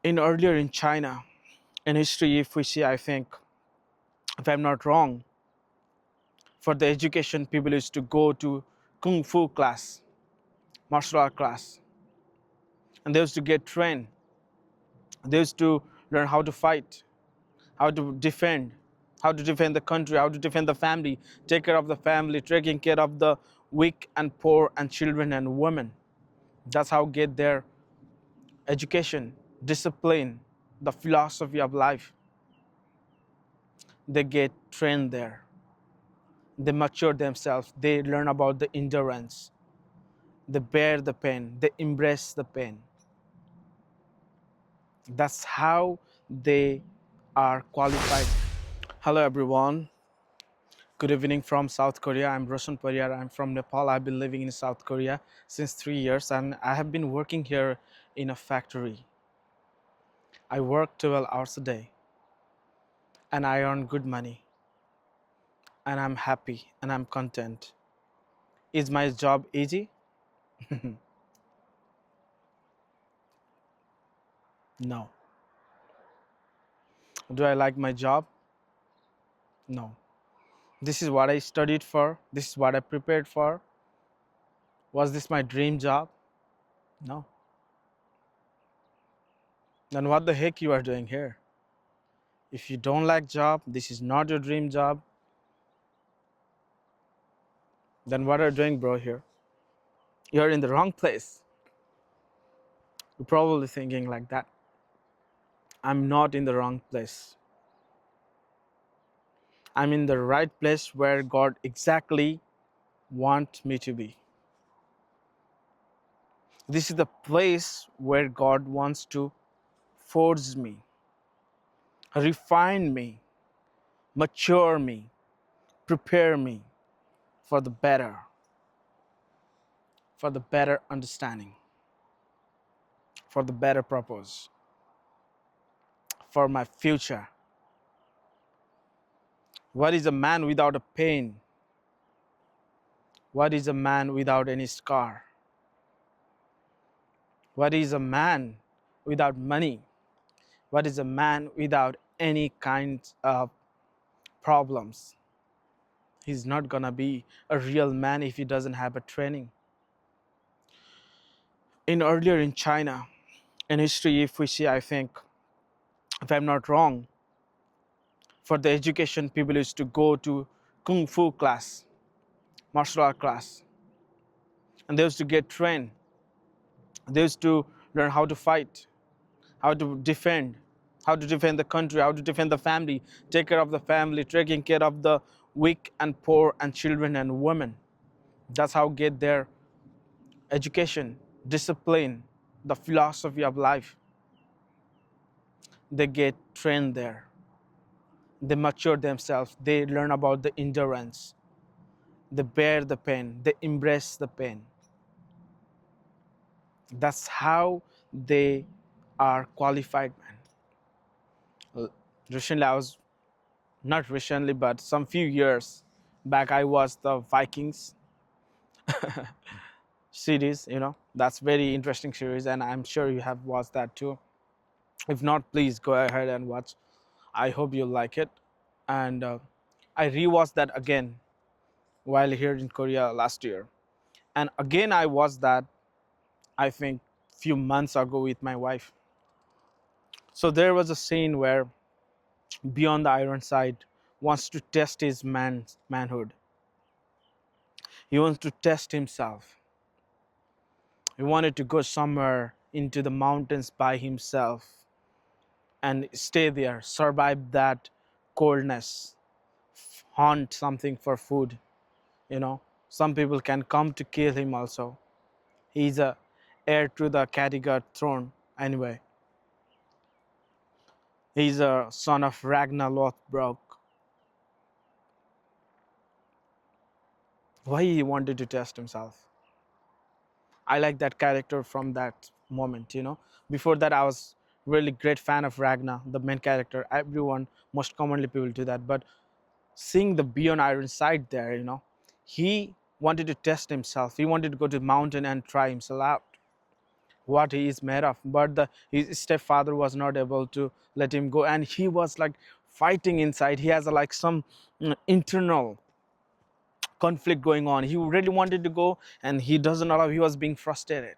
Earlier in China, in history, if we see, I think, if I'm not wrong, for the education, people used to go to kung fu class, martial art class, and they used to get trained. They used to learn how to fight, how to defend, how to defend the country, how to defend the family, take care of the family, taking care of the weak and poor and children and women. That's how get their education, discipline, the philosophy of life. They get trained there. They mature themselves. They learn about the endurance. They bear the pain. They embrace the pain. That's how they are qualified. Hello, everyone. Good evening from South Korea. I'm Roshan Pariyar. I'm from Nepal. I've been living in South Korea since 3 years, and I have been working here in a factory. I work 12 hours a day, and I earn good money, and I'm happy and I'm content. Is my job easy? No. Do I like my job? No. This is what I studied for. This is what I prepared for. Was this my dream job? No. Then what the heck you are doing here? If you don't like job, this is not your dream job, then what are you doing, bro, here? You're in the wrong place. You're probably thinking like that. I'm not in the wrong place. I'm in the right place where God exactly wants me to be. This is the place where God wants to forge me, refine me, mature me, prepare me for the better understanding, for the better purpose, for my future. What is a man without a pain? What is a man without any scar? What is a man without money? What is a man without any kind of problems? He's not gonna be a real man if he doesn't have a training. Earlier in China, in history, if we see, I think, if I'm not wrong, for the education, people used to go to kung fu class, martial art class, and they used to get trained. They used to learn how to fight, how to defend the country, how to defend the family, take care of the family, taking care of the weak and poor and children and women. That's how get their education, discipline, the philosophy of life. They get trained there. They mature themselves. They learn about the endurance. They bear the pain. They embrace the pain. That's how they are qualified, man. Recently, not recently, but some few years back, I watched the Vikings series. That's very interesting series, and I'm sure you have watched that too. If not, please go ahead and watch. I hope you like it. And I rewatched that again while here in Korea last year, and again I watched that, I think, few months ago with my wife. So there was a scene where Beyond the Ironside wants to test his manhood. He wants to test himself. He wanted to go somewhere into the mountains by himself and stay there, survive that coldness, hunt something for food. Some people can come to kill him also. He's a heir to the Kattegat throne anyway. He's a son of Ragnar Lothbrok. Why he wanted to test himself? I like that character from that moment. Before that, I was really great fan of Ragnar, the main character. Everyone, most commonly people do that. But seeing the Beyond Ironside there, he wanted to test himself. He wanted to go to the mountain and try himself out. what he is made of. But his stepfather was not able to let him go, and he was like fighting inside. He has like some internal conflict going on. He really wanted to go, and he doesn't allow. He was being frustrated.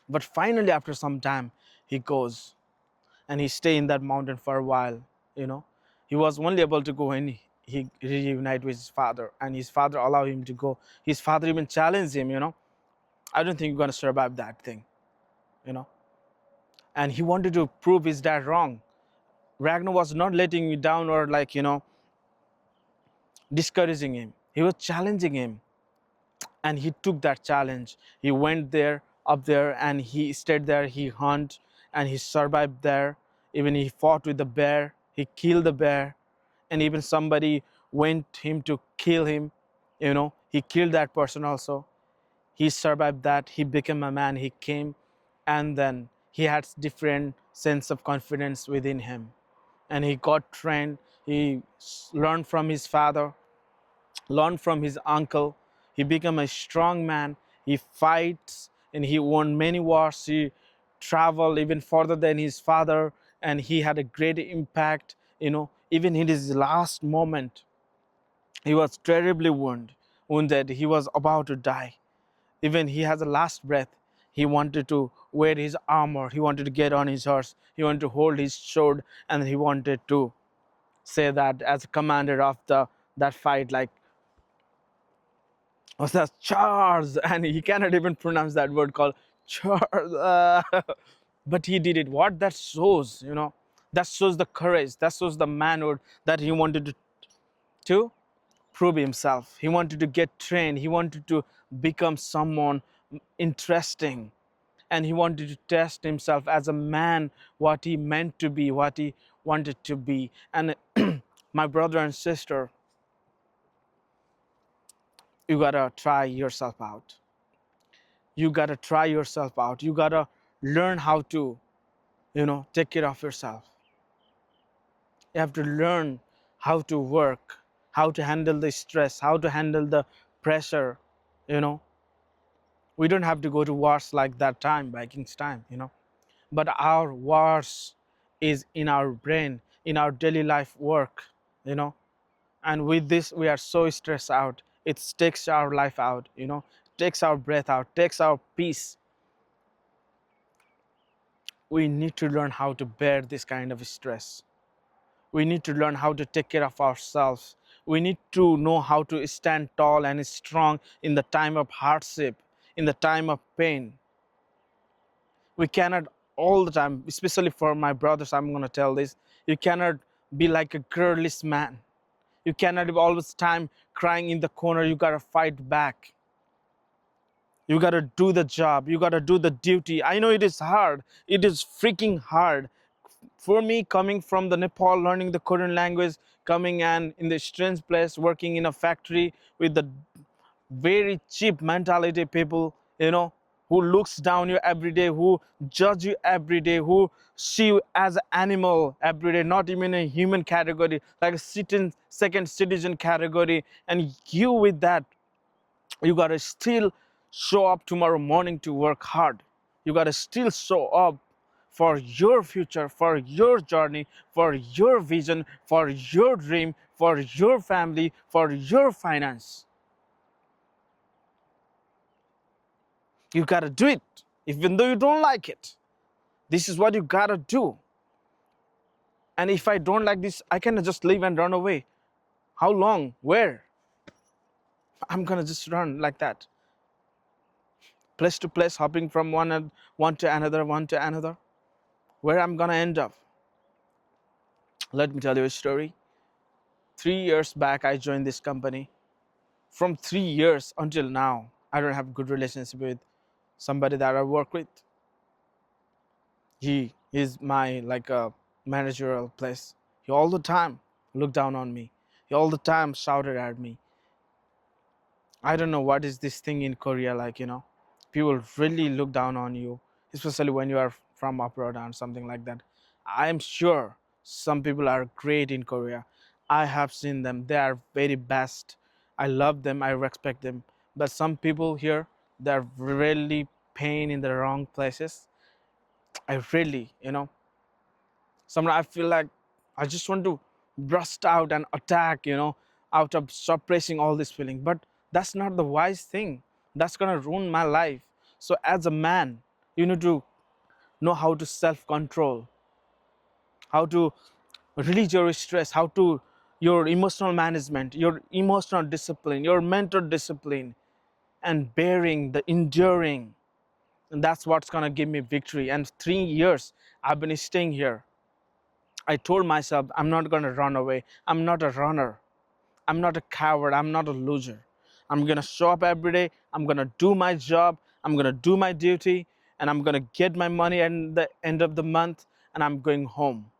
But finally, after some time, he goes, and he stay in that mountain for a while. You know, he was only able to go when he reunite with his father, and his father allowed him to go. His father even challenged him. You know, I don't think you're gonna survive that thing. You know, and he wanted to prove his dad wrong. Ragnar was not letting me down or like, discouraging him. He was challenging him, and he took that challenge. He went there, up there, and he stayed there. He hunt, and he survived there. Even he fought with the bear. He killed the bear, and even somebody went him to kill him. He killed that person also. He survived that. He became a man. He came, and then he had different sense of confidence within him, and he got trained. He learned from his father, learned from his uncle. He became a strong man. He fights, and he won many wars. He traveled even further than his father, and he had a great impact. Even in his last moment, he was terribly wounded. He was about to die. Even he has a last breath. He wanted to wear his armor. He wanted to get on his horse. He wanted to hold his sword, and he wanted to say that as a commander of that fight, like, was that Charles? And he cannot even pronounce that word called Charles. But he did it. What that shows, that shows the courage, that shows the manhood that he wanted to prove himself. He wanted to get trained. He wanted to become someone interesting. And he wanted to test himself as a man, what he meant to be, what he wanted to be. And my brother and sister, you gotta try yourself out. You gotta try yourself out. You gotta learn how to, take care of yourself. You have to learn how to work, how to handle the stress, how to handle the pressure. You know, we don't have to go to wars like that time, Vikings time. But our wars is in our brain, in our daily life work. You know, and with this we are so stressed out. It takes our life out. Takes our breath out, takes our peace. We need to learn how to bear this kind of stress. We need to learn how to take care of ourselves. We need to know how to stand tall and strong in the time of hardship, in the time of pain. We cannot all the time, especially for my brothers, I'm going to tell this, you cannot be like a girlish man. You cannot be always time crying in the corner. You got to fight back. You got to do the job. You got to do the duty. I know it is hard. It is freaking hard. For me, coming from the Nepal, learning the Korean language, coming and in the strange place, working in a factory with the very cheap mentality people, who looks down you every day, who judge you every day, who see you as an animal every day, not even a human category, like a second citizen category. And you with that, you got to still show up tomorrow morning to work hard. You got to still show up for your future, for your journey, for your vision, for your dream, for your family, for your finance. You got to do it, even though you don't like it. This is what you got to do. And if I don't like this, I cannot just leave and run away. How long? Where? I'm going to just run like that. Place to place, hopping from one to another, one to another. Where I'm going to end up? Let me tell you a story. 3 years back, I joined this company. From 3 years until now, I don't have good relationship with somebody that I work with. He is my like a managerial place. He all the time looked down on me. He all the time shouted at me. I don't know what is this thing in Korea, like, people really look down on you, especially when you are from abroad and something like that. I am sure some people are great in Korea. I have seen them. They are very best. I love them. I respect them. But some people here, they're really pain in the wrong places, I really, sometimes I feel like I just want to burst out and attack, out of suppressing all this feeling. But that's not the wise thing. That's gonna ruin my life. So as a man, you need to know how to self-control, how to release your stress, how to your emotional management, your emotional discipline, your mental discipline, and bearing, the enduring. And that's what's gonna give me victory. And 3 years I've been staying here. I told myself I'm not gonna run away. I'm not a runner. I'm not a coward. I'm not a loser. I'm gonna show up every day. I'm gonna do my job. I'm gonna do my duty, and I'm gonna get my money at the end of the month, and I'm going home.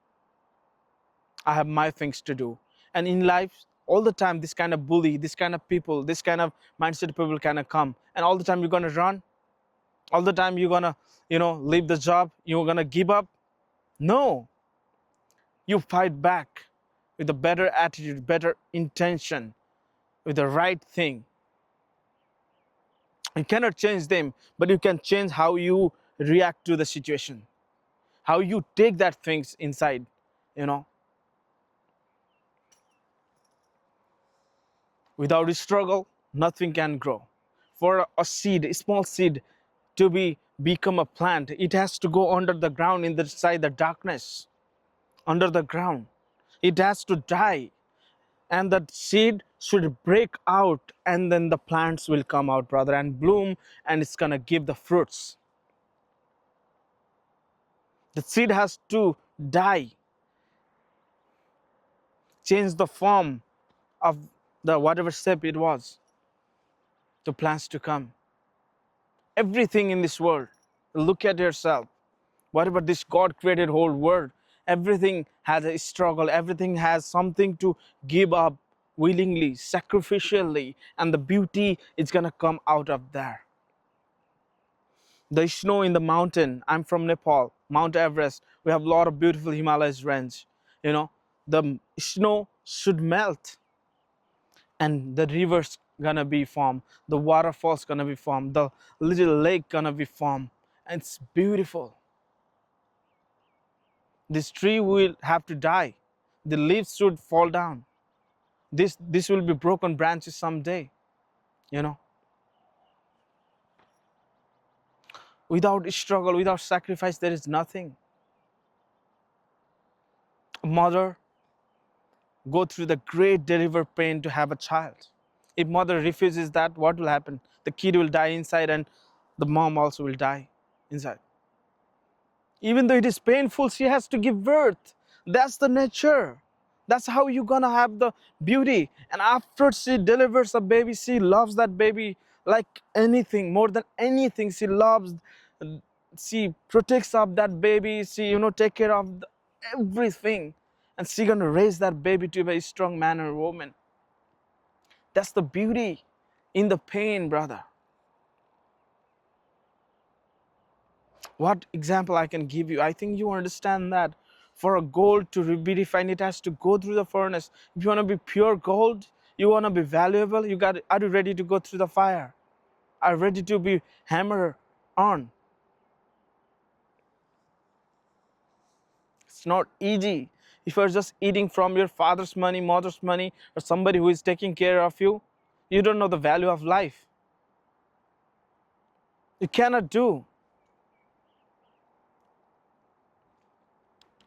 I have my things to do. And in life, all the time, this kind of bully, this kind of people, this kind of mindset people kind of come, and all the time you're gonna run. All the time you're gonna, leave the job. You're gonna give up. No, you fight back with a better attitude, better intention, with the right thing. You cannot change them, but you can change how you react to the situation, how you take that things inside. You know, without a struggle, nothing can grow. For a seed, a small seed, to become a plant, it has to go under the ground inside the darkness, under the ground. It has to die, and that seed should break out, and then the plants will come out, brother, and bloom, and it's gonna give the fruits. The seed has to die, change the form of the whatever shape it was, the plants to come. Everything in this world, look at yourself. Whatever this God created whole world, everything has a struggle, everything has something to give up willingly, sacrificially, and the beauty is gonna come out of there. The snow in the mountain, I'm from Nepal, Mount Everest, we have a lot of beautiful Himalayas range. The snow should melt, and the rivers gonna be formed, the waterfalls gonna be formed, the little lake gonna be formed, and it's beautiful. This tree will have to die, the leaves should fall down, this will be broken branches someday. you know without struggle, without sacrifice, there is nothing. A mother go through the great deliver pain to have a child. If mother refuses that, what will happen? The kid will die inside, and the mom also will die inside. Even though it is painful, she has to give birth. That's the nature. That's how you're gonna have the beauty. And after she delivers a baby, she loves that baby like anything, more than anything. She loves, she protects of that baby. She, take care of everything. And she gonna raise that baby to be a strong man or woman. That's the beauty in the pain, brother. What example I can give you? I think you understand that for a gold to be refined, it has to go through the furnace. If you want to be pure gold, you want to be valuable, are you ready to go through the fire? Are you ready to be hammered on? It's not easy. If you're just eating from your father's money, mother's money, or somebody who is taking care of you, you don't know the value of life. You cannot do.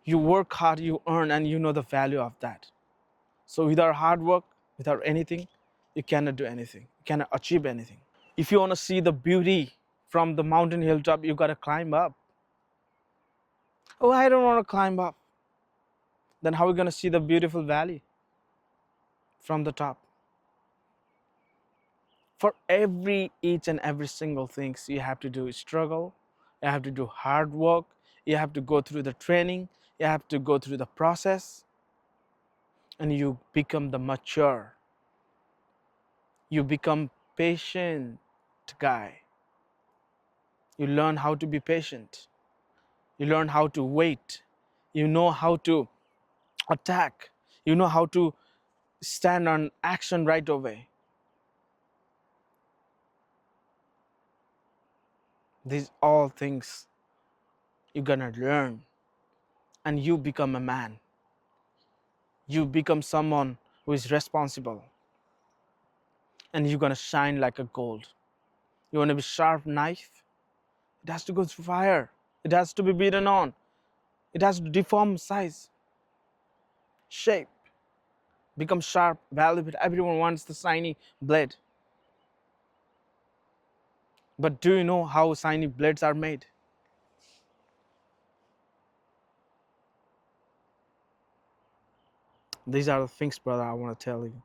You work hard, you earn, and you know the value of that. So without hard work, without anything, you cannot do anything. You cannot achieve anything. If you want to see the beauty from the mountain hilltop, you got to climb up. Oh, I don't want to climb up. Then how are we going to see the beautiful valley from the top? For each and every single thing, you have to do struggle. You have to do hard work. You have to go through the training. You have to go through the process. And you become the mature. You become patient guy. You learn how to be patient. You learn how to wait. You know how to attack. You know how to stand on action right away. These all things you're gonna learn, and you become a man. You become someone who is responsible, and you're gonna shine like a gold. You wanna be sharp knife? It has to go through fire. It has to be beaten on. It has to deform size, shape, become sharp, valuable. Everyone wants the shiny blade. But do you know how shiny blades are made? These are the things, brother, I want to tell you.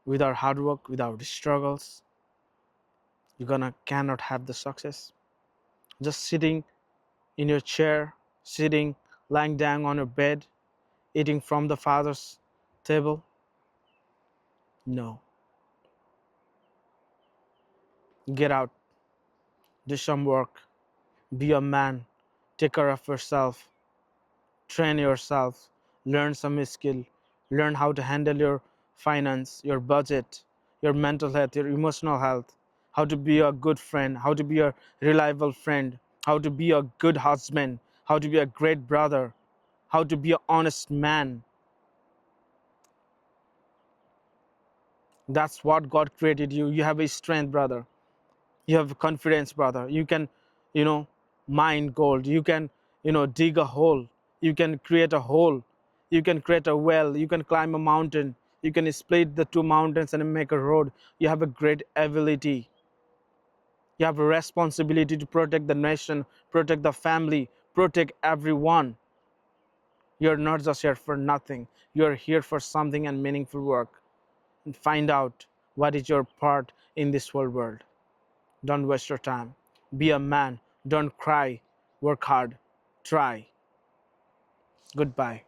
Without hard work, without struggles, you're gonna cannot have the success. Just sitting in your chair, sitting, lying down on your bed, eating from the father's table. No. Get out, do some work, be a man, take care of yourself, train yourself, learn some skill, learn how to handle your finance, your budget, your mental health, your emotional health, how to be a good friend, how to be a reliable friend, how to be a good husband, how to be a great brother, how to be an honest man. That's what God created you. You have a strength, brother. You have confidence, brother. You can, you know, mine gold. You can, dig a hole. You can create a hole. You can create a well. You can climb a mountain. You can split the two mountains and make a road. You have a great ability. You have a responsibility to protect the nation, protect the family, protect everyone. You're not just here for nothing. You're here for something and meaningful work. And find out what is your part in this whole world. Don't waste your time. Be a man. Don't cry. Work hard. Try. Goodbye.